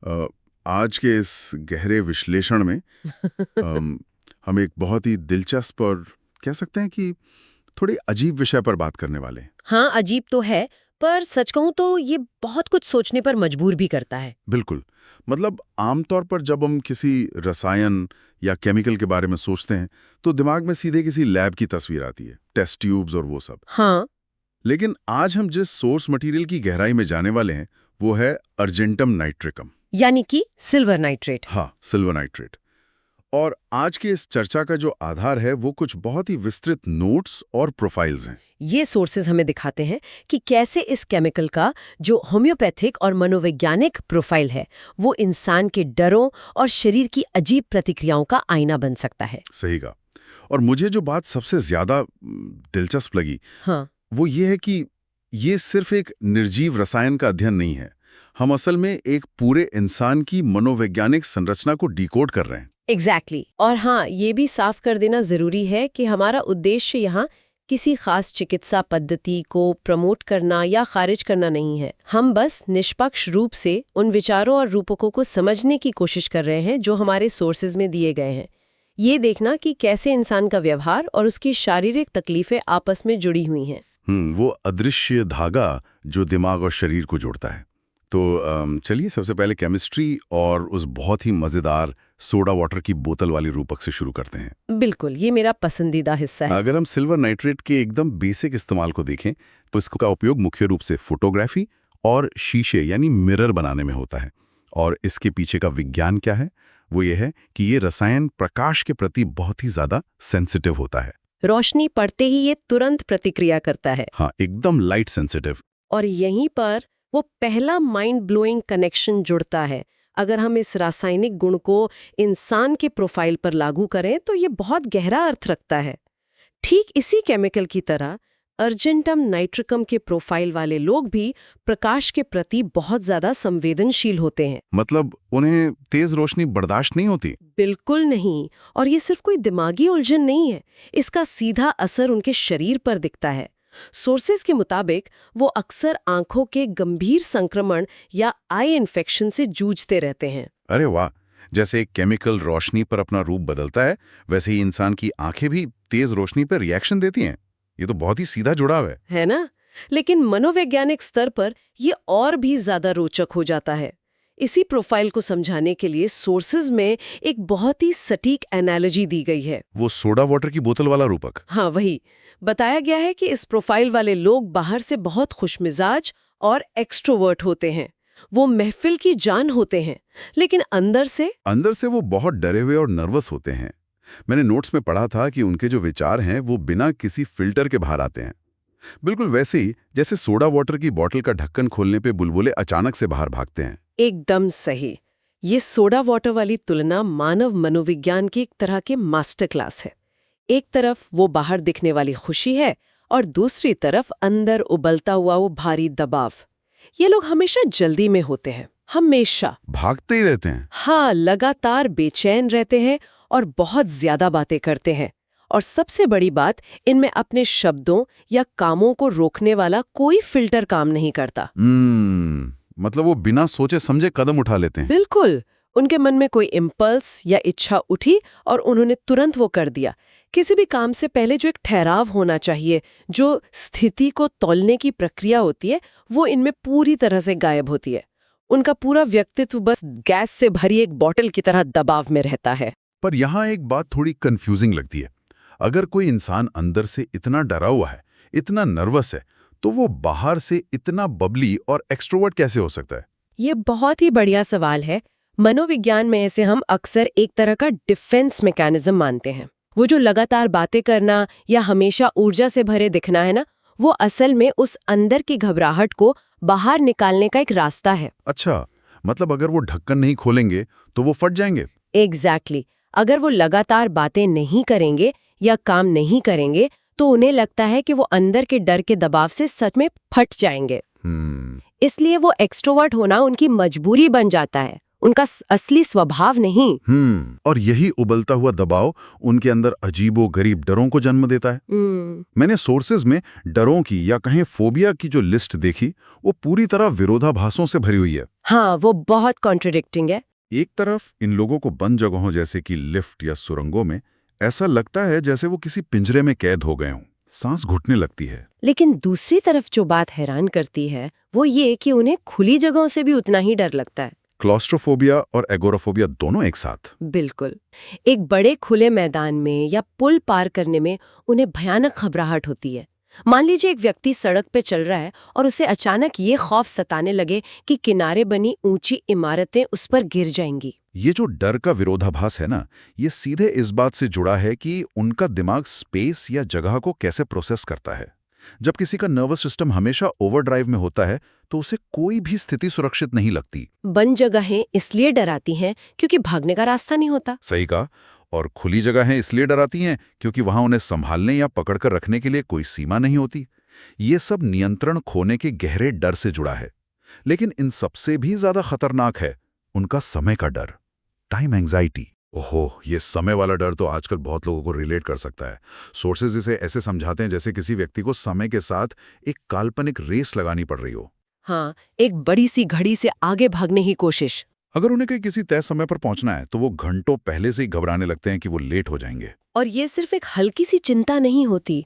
अ, आज के इस गहरे विश्लेषण में हम एक बहुत ही दिलचस्प और कह सकते हैं कि थोड़ी अजीब विषय पर बात करने वाले हैं। हाँ, अजीब तो है, पर सच कहूँ तो ये बहुत कुछ सोचने पर मजबूर भी करता है। बिल्कुल। मतलब आमतौर पर जब हम किसी रसायन या केमिकल के बारे में सोचते हैं तो दिमाग में सीधे किसी लैब की तस्वीर आती है, टेस्ट ट्यूब्स और वो सब। हाँ, लेकिन आज हम जिस सोर्स मटेरियल की गहराई में जाने वाले हैं वो है अर्जेंटम नाइट्रिकम। यानी कि सिल्वर नाइट्रेट। हाँ, सिल्वर नाइट्रेट। और आज के इस चर्चा का जो आधार है वो कुछ बहुत ही विस्तृत नोट्स और प्रोफाइल्स हैं। ये सोर्सेज हमें दिखाते हैं कि कैसे इस केमिकल का जो होम्योपैथिक और मनोवैज्ञानिक प्रोफाइल है वो इंसान के डरों और शरीर की अजीब प्रतिक्रियाओं का आईना बन सकता है। सही कहा। और मुझे जो बात सबसे ज्यादा दिलचस्प लगी हाँ, वो ये है कि ये सिर्फ एक निर्जीव रसायन का अध्ययन नहीं है। हम असल में एक पूरे इंसान की मनोवैज्ञानिक संरचना को डिकोड कर रहे हैं। एग्जैक्टली। और हाँ, ये भी साफ कर देना जरूरी है कि हमारा उद्देश्य यहाँ किसी खास चिकित्सा पद्धति को प्रमोट करना या खारिज करना नहीं है। हम बस निष्पक्ष रूप से उन विचारों और रूपकों को समझने की कोशिश कर रहे हैं जो हमारे सोर्सेज में दिए गए हैं। ये देखना कि कैसे इंसान का व्यवहार और उसकी शारीरिक तकलीफें आपस में जुड़ी हुई हैं। वो अदृश्य धागा जो दिमाग और शरीर को जोड़ता है। तो चलिए सबसे पहले केमिस्ट्री और उस बहुत ही मजेदार सोडा वाटर की बोतल वाली रूपक से शुरू करते हैं। बिल्कुल, ये मेरा पसंदीदा हिस्सा है। अगर हम सिल्वर नाइट्रेट के एकदम बेसिक इस्तेमाल को देखें तो इसका उपयोग मुख्य रूप से फोटोग्राफी और शीशे यानी मिरर बनाने में होता है। और इसके पीछे का विज्ञान क्या है? वो ये है कि ये रसायन प्रकाश के प्रति बहुत ही ज्यादा सेंसिटिव होता है। रोशनी पड़ते ही ये तुरंत प्रतिक्रिया करता है। हाँ, एकदम लाइट सेंसिटिव। और यहीं पर वो पहला माइंड ब्लोइंग कनेक्शन जुड़ता है। अगर हम इस रासायनिक गुण को इंसान के प्रोफाइल पर लागू करें तो ये बहुत गहरा अर्थ रखता है। ठीक इसी केमिकल की तरह अर्जेंटम नाइट्रिकम के प्रोफाइल वाले लोग भी प्रकाश के प्रति बहुत ज्यादा संवेदनशील होते हैं। मतलब उन्हें तेज रोशनी बर्दाश्त नहीं होती। बिल्कुल नहीं। और ये सिर्फ कोई दिमागी उलझन नहीं है, इसका सीधा असर उनके शरीर पर दिखता है। सोर्सेज के मुताबिक वो अक्सर आंखों के गंभीर संक्रमण या आई इन्फेक्शन से जूझते रहते हैं। अरे वाह! जैसे एक केमिकल रोशनी पर अपना रूप बदलता है वैसे ही इंसान की आंखें भी तेज रोशनी पर रिएक्शन देती हैं। ये तो बहुत ही सीधा जुड़ाव है ना? लेकिन मनोवैज्ञानिक स्तर पर ये और भी ज्यादा रोचक हो जाता है। इसी प्रोफाइल को समझाने के लिए सोर्सेज में एक बहुत ही सटीक एनालॉजी दी गई है। वो सोडा वाटर की बोतल वाला रूपक। हाँ, वही। बताया गया है कि इस प्रोफाइल वाले लोग बाहर से बहुत खुशमिजाज और एक्सट्रोवर्ट होते हैं। वो महफिल की जान होते हैं, लेकिन अंदर से वो बहुत डरे हुए और नर्वस होते हैं। मैंने नोट्स में पढ़ा था कि उनके जो विचार हैं वो बिना किसी फिल्टर के बाहर आते हैं। बिल्कुल वैसे ही जैसे सोडा वाटर की बोतल का ढक्कन खोलने पे बुलबुले अचानक से बाहर भागते हैं। एकदम सही। ये सोडा वाटर वाली तुलना मानव मनोविज्ञान की एक तरह के मास्टर क्लास है। एक तरफ वो बाहर दिखने वाली खुशी है और दूसरी तरफ अंदर उबलता हुआ वो भारी दबाव। ये लोग हमेशा जल्दी में होते हैं, हमेशा भागते ही रहते हैं। हाँ, लगातार बेचैन रहते हैं और बहुत ज्यादा बातें करते हैं। और सबसे बड़ी बात, इनमें अपने शब्दों या कामों को रोकने वाला कोई फिल्टर काम नहीं करता। मतलब वो बिना सोचे समझे कदम उठा लेते हैं। बिल्कुल। उनके मन में कोई इम्पल्स या इच्छा उठी और उन्होंने तुरंत वो कर दिया। किसी भी काम से पहले जो एक ठहराव होना चाहिए, जो स्थिति को तौलने की प्रक्रिया होती है, वो इनमें पूरी तरह से गायब होती है। उनका पूरा व्यक्तित्व बस गैस से भरी एक बॉटल की तरह दबाव में रहता है। पर यहाँ एक बात थोड़ी कंफ्यूजिंग लगती है। अगर कोई इंसान अंदर से इतना डरा हुआ है, इतना नर्वस है, तो वो बाहर से इतना बबली और एक्सट्रोवर्ट कैसे हो सकता है? ये बहुत ही बढ़िया सवाल है। मनोविज्ञान में इसे हम अक्सर एक तरह का डिफेंस मैकेनिज्म मानते हैं। वो जो लगातार बातें करना या हमेशा ऊर्जा से भरे दिखना है ना, वो असल में उस अंदर की घबराहट को बाहर निकालने का एक रास्ता है। अच्छा, मतलब अगर वो ढक्कन नहीं खोलेंगे तो वो फट जाएंगे। एग्जैक्टली। अगर वो लगातार बातें नहीं करेंगे या काम नहीं करेंगे तो उन्हें लगता है कि वो अंदर के डर के दबाव से सच में फट जाएंगे। इसलिए वो एक्सट्रोवर्ट होना उनकी मजबूरी बन जाता है, उनका असली स्वभाव नहीं। और यही उबलता हुआ दबाव उनके अंदर अजीबो-गरीब डरों को जन्म देता है। मैंने सोर्सेज में डरों की या कहें फोबिया की जो लिस्ट देखी, वो पूरी तरह विरोधाभासों से भरी हुई है। हाँ, वो बहुत कॉन्ट्रडिक्टिंग है। एक तरफ इन लोगों को बंद जगहों जैसे कि लिफ्ट या सुरंगों में ऐसा लगता है जैसे वो किसी पिंजरे में कैद हो गए हों, सांस घुटने लगती है। लेकिन दूसरी तरफ जो बात हैरान करती है वो ये कि उन्हें खुली जगहों से भी उतना ही डर लगता है। क्लॉस्ट्रोफोबिया और एगोराफोबिया दोनों एक साथ। बिल्कुल। एक बड़े खुले मैदान में या पुल पार करने में उन्हें भयानक घबराहट होती है। मान लीजिए एक व्यक्ति सड़क पे चल रहा है और उसे अचानक ये खौफ सताने लगे कि किनारे बनी ऊंची इमारतें उस पर गिर जाएंगी। ये जो डर का विरोधाभास है ना, ये सीधे इस बात से जुड़ा है कि उनका दिमाग स्पेस या जगह को कैसे प्रोसेस करता है। जब किसी का नर्वस सिस्टम हमेशा ओवरड्राइव में होता है तो उसे कोई भी स्थिति सुरक्षित नहीं लगती। बंद जगहें इसलिए डराती हैं क्योंकि भागने का रास्ता नहीं होता। सही कहा। और खुली जगहें इसलिए डराती हैं क्योंकि वहां उन्हें संभालने या पकड़कर रखने के लिए कोई सीमा नहीं होती। ये सब नियंत्रण खोने के गहरे डर से जुड़ा है। लेकिन इन सबसे भी ज्यादा खतरनाक है उनका समय का डर, टाइम एंग्जाइटी। ओहो, ये समय वाला डर तो आजकल बहुत लोगों को रिलेट कर सकता है। सोर्सेज इसे ऐसे समझाते हैं जैसे किसी व्यक्ति को समय के साथ एक काल्पनिक रेस लगानी पड़ रही हो। हाँ, एक बड़ी सी घड़ी से आगे भागने की कोशिश। अगर उन्हें कहीं किसी तय समय पर पहुंचना है तो वो घंटों पहले से ही घबराने लगते हैं कि वो लेट हो जाएंगे। और ये सिर्फ एक हल्की सी चिंता नहीं होती,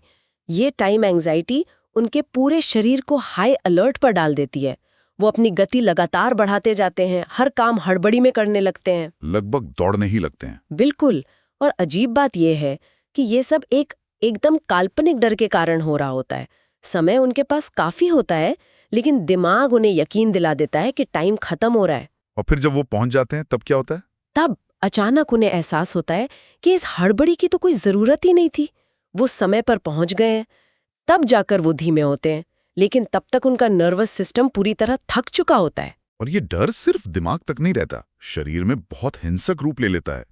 ये टाइम एंग्जाइटी उनके पूरे शरीर को हाई अलर्ट पर डाल देती है। वो अपनी गति लगातार बढ़ाते जाते हैं, हर काम हड़बड़ी में करने लगते हैं, लगभग दौड़ने ही लगते हैं। बिल्कुल। और अजीब बात यह है कि ये सब एकदम काल्पनिक डर के कारण हो रहा होता है। समय उनके पास काफी होता है, लेकिन दिमाग उन्हें यकीन दिला देता है कि टाइम खत्म हो रहा है। और फिर जब वो पहुंच जाते हैं तब क्या होता है? तब अचानक उन्हें एहसास होता है कि इस हड़बड़ी की तो कोई जरूरत ही नहीं थी। वो समय पर पहुंच गए हैं। तब जाकर वो धीमे होते हैं, लेकिन तब तक उनका नर्वस सिस्टम पूरी तरह थक चुका होता है। और ये डर सिर्फ दिमाग तक नहीं रहता, शरीर में बहुत हिंसक रूप ले लेता है।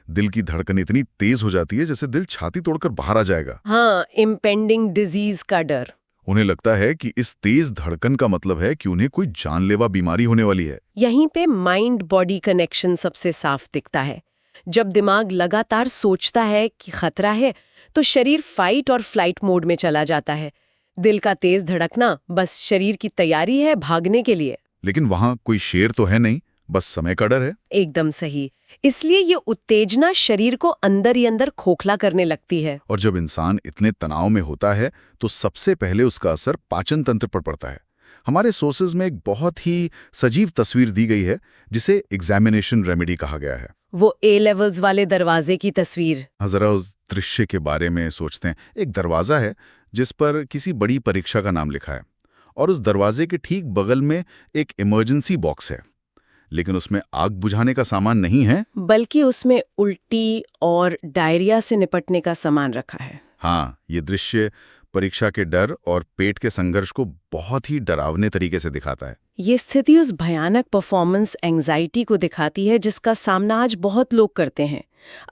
दिल की धड़कन इतनी तेज हो जाती है जैसे दिल छाती तोड़कर बाहर आ जाएगा। हाँ, इम्पेंडिंग डिजीज का डर। उन्हें लगता है कि इस तेज धड़कन का मतलब है कि उन्हें कोई जानलेवा बीमारी होने वाली है। यहीं पे माइंड बॉडी कनेक्शन सबसे साफ दिखता है। जब दिमाग लगातार सोचता है कि खतरा है, तो शरीर फाइट और फ्लाइट मोड में चला जाता है। दिल का तेज धड़कना बस शरीर की तैयारी है भागने के लिए। लेकिन वहां कोई शेर तो है नहीं, बस समय का डर है। एकदम सही। इसलिए ये उत्तेजना शरीर को अंदर ही अंदर खोखला करने लगती है। और जब इंसान इतने तनाव में होता है तो सबसे पहले उसका असर पाचन तंत्र पर पड़ता है। हमारे सोर्सेज में एक बहुत ही सजीव तस्वीर दी गई है जिसे एग्जामिनेशन रेमेडी कहा गया है। वो ए लेवल्स वाले दरवाजे की तस्वीर। जरा उस दृश्य के बारे में सोचते हैं। एक दरवाजा है जिस पर किसी बड़ी परीक्षा का नाम लिखा है और उस दरवाजे के ठीक बगल में एक इमरजेंसी बॉक्स है, लेकिन उसमें आग बुझाने का सामान नहीं है, बल्कि उसमें उल्टी और डायरिया से निपटने का सामान रखा है। हाँ, ये दृश्य परीक्षा के डर और पेट के संघर्ष को बहुत ही डरावने तरीके से दिखाता है। ये स्थिति उस भयानक परफॉर्मेंस एंग्जाइटी को दिखाती है जिसका सामना आज बहुत लोग करते हैं।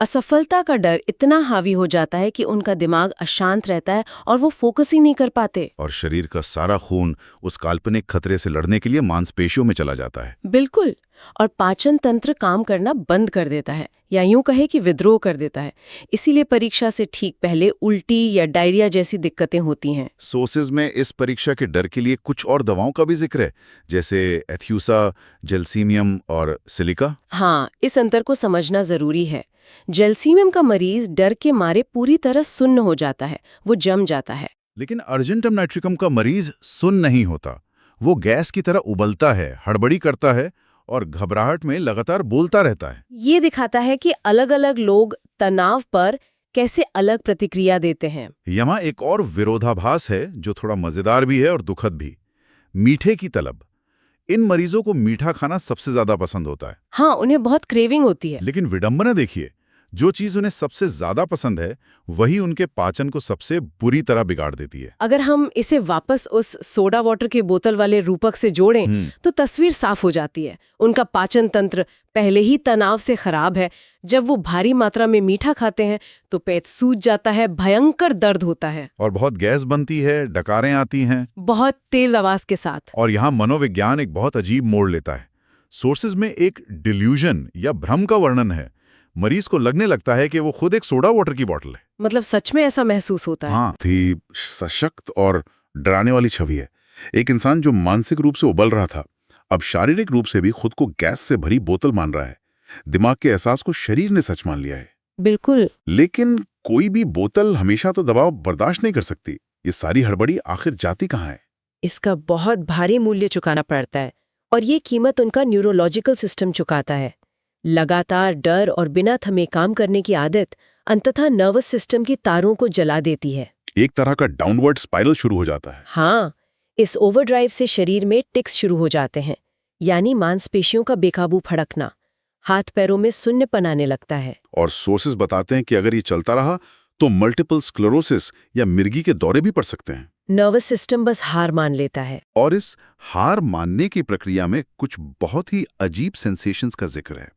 असफलता का डर इतना हावी हो जाता है कि उनका दिमाग अशांत रहता है और वो फोकस ही नहीं कर पाते। और शरीर का सारा खून उस काल्पनिक खतरे से लड़ने के लिए मांसपेशियों में चला जाता है। बिल्कुल। और पाचन तंत्र काम करना बंद कर देता है, या यूं कहे कि विद्रोह कर देता है। इसीलिए परीक्षा से ठीक पहले उल्टी या डायरिया जैसी दिक्कतें होती हैं। सोर्सेज में इस परीक्षा के डर के लिए कुछ और दवाओं का भी जिक्र है, जैसे एथ्यूसा, जेल्सीमियम और सिलिका। हाँ, इस अंतर को समझना जरूरी है। जेल्सीमियम का मरीज डर के मारे पूरी तरह सुन्न हो जाता है, वो जम जाता है। लेकिन अर्जेंटम नाइट्रिकम का मरीज सुन्न नहीं होता। वो गैस की तरह उबलता है, हड़बड़ी करता है और घबराहट में लगातार बोलता रहता है। ये दिखाता है कि अलग-अलग लोग तनाव पर कैसे अलग प्रतिक्रिया देते हैं। यहाँ एक और विरोधाभास है जो थोड़ा मजेदार भी है और दुखद भी। मीठे की तलब। इन मरीजों को मीठा खाना सबसे ज्यादा पसंद होता है। हाँ, उन्हें बहुत क्रेविंग होती है। लेकिन विडंबना देखिए, जो चीज उन्हें सबसे ज्यादा पसंद है वही उनके पाचन को सबसे बुरी तरह बिगाड़ देती है। अगर हम इसे वापस उस सोडा वाटर के बोतल वाले रूपक से जोड़ें तो तस्वीर साफ हो जाती है। उनका पाचन तंत्र पहले ही तनाव से खराब है। जब वो भारी मात्रा में मीठा खाते हैं तो पेट सूज जाता है, भयंकर दर्द होता है और बहुत गैस बनती है, डकारें आती हैं, बहुत तेज आवाज के साथ। और यहाँ मनोविज्ञान एक बहुत अजीब मोड़ लेता है। सोर्सेज में एक डिल्यूजन या भ्रम का वर्णन है। मरीज को लगने लगता है कि वो खुद एक सोडा वाटर की बोतल है। मतलब सच में ऐसा महसूस होता है? हाँ, थी सशक्त और डराने वाली छवि है। एक इंसान जो मानसिक रूप से उबल रहा था, अब शारीरिक रूप से भी खुद को गैस से भरी बोतल मान रहा है। दिमाग के एहसास को शरीर ने सच मान लिया है। बिल्कुल। लेकिन कोई भी बोतल हमेशा तो दबाव बर्दाश्त नहीं कर सकती। ये सारी हड़बड़ी आखिर जाती कहाँ है? इसका बहुत भारी मूल्य चुकाना पड़ता है, और ये कीमत उनका न्यूरोलॉजिकल सिस्टम चुकाता है। लगातार डर और बिना थमे काम करने की आदत अंततः नर्वस सिस्टम की तारों को जला देती है। एक तरह का डाउनवर्ड स्पाइरल शुरू हो जाता है। हाँ, इस ओवरड्राइव से शरीर में टिक्स शुरू हो जाते हैं, यानी मांसपेशियों का बेकाबू फड़कना। हाथ पैरों में सुन्नपन आने लगता है। और सोर्सेज बताते हैं कि अगर ये चलता रहा तो मल्टीपल स्क्लेरोसिस या मिर्गी के दौरे भी पड़ सकते हैं। नर्वस सिस्टम बस हार मान लेता है। और इस हार मानने की प्रक्रिया में कुछ बहुत ही अजीब सेंसेशंस का जिक्र है।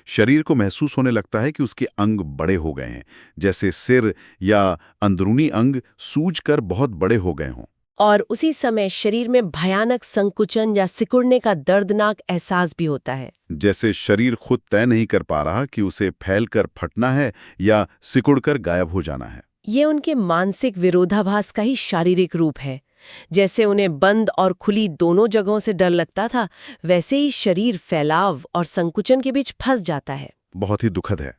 शरीर को महसूस होने लगता है कि उसके अंग बड़े हो गए हैं, जैसे सिर या अंदरूनी अंग सूजकर बहुत बड़े हो गए हों। और उसी समय शरीर में भयानक संकुचन या सिकुड़ने का दर्दनाक एहसास भी होता है। जैसे शरीर खुद तय नहीं कर पा रहा कि उसे फैलकर फटना है या सिकुड़कर गायब हो जाना है। ये उनके मानसिक विरोधाभास का ही शारीरिक रूप है। जैसे उन्हें बंद और खुली दोनों जगहों से डर लगता था, वैसे ही शरीर फैलाव और संकुचन के बीच फंस जाता है। बहुत ही दुखद है।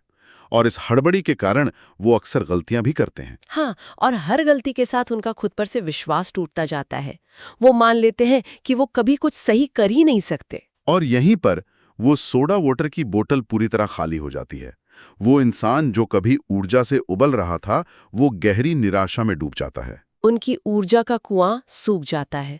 और इस हड़बड़ी के कारण वो अक्सर गलतियां भी करते हैं। हाँ, और हर गलती के साथ उनका खुद पर से विश्वास टूटता जाता है। वो मान लेते हैं कि वो कभी कुछ सही कर ही नहीं सकते। और यहीं पर वो सोडा वाटर की बोतल पूरी तरह खाली हो जाती है। वो इंसान जो कभी ऊर्जा से उबल रहा था, वो गहरी निराशा में डूब जाता है। उनकी ऊर्जा का कुआं सूख जाता है।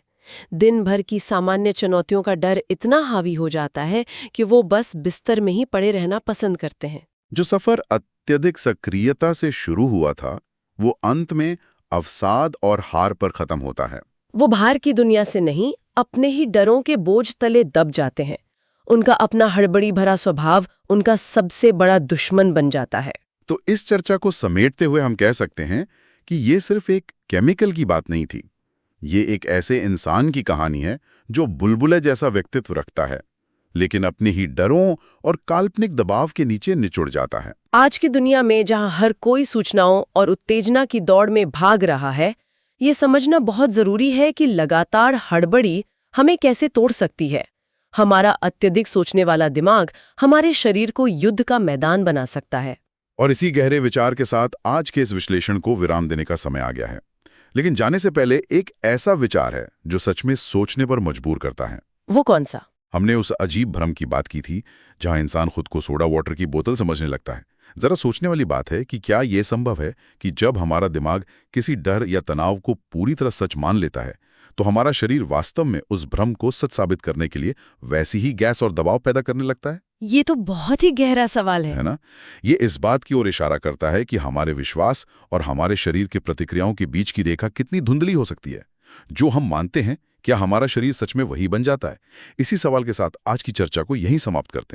दिन भर की सामान्य चुनौतियों का डर इतना हावी हो जाता है कि वो बस बिस्तर में ही पड़े रहना पसंद करते हैं। जो सफर अत्यधिक सक्रियता से शुरू हुआ था, वो अंत में अवसाद और हार पर खत्म होता है। वो बाहर की दुनिया से नहीं, अपने ही डरों के बोझ तले दब जाते हैं। उनका अपना हड़बड़ी भरा स्वभाव उनका सबसे बड़ा दुश्मन बन जाता है। तो इस चर्चा को समेटते हुए हम कह सकते हैं कि ये सिर्फ एक केमिकल की बात नहीं थी। ये एक ऐसे इंसान की कहानी है जो बुलबुले जैसा व्यक्तित्व रखता है, लेकिन अपने ही डरों और काल्पनिक दबाव के नीचे निचुड़ जाता है। आज की दुनिया में जहां हर कोई सूचनाओं और उत्तेजना की दौड़ में भाग रहा है, ये समझना बहुत जरूरी है कि लगातार हड़बड़ी हमें कैसे तोड़ सकती है। हमारा अत्यधिक सोचने वाला दिमाग हमारे शरीर को युद्ध का मैदान बना सकता है। और इसी गहरे विचार के साथ आज के इस विश्लेषण को विराम देने का समय आ गया है। लेकिन जाने से पहले एक ऐसा विचार है जो सच में सोचने पर मजबूर करता है। वो कौन सा? हमने उस अजीब भ्रम की बात की थी जहां इंसान खुद को सोडा वाटर की बोतल समझने लगता है। जरा सोचने वाली बात है कि क्या यह संभव है कि जब हमारा दिमाग किसी डर या तनाव को पूरी तरह सच मान लेता है, तो हमारा शरीर वास्तव में उस भ्रम को सच साबित करने के लिए वैसी ही गैस और दबाव पैदा करने लगता है? ये तो बहुत ही गहरा सवाल है ना? ये इस बात की ओर इशारा करता है कि हमारे विश्वास और हमारे शरीर की प्रतिक्रियाओं के बीच की रेखा कितनी धुंधली हो सकती है। जो हम मानते हैं, क्या हमारा शरीर सच में वही बन जाता है? इसी सवाल के साथ आज की चर्चा को यहीं समाप्त करते हैं।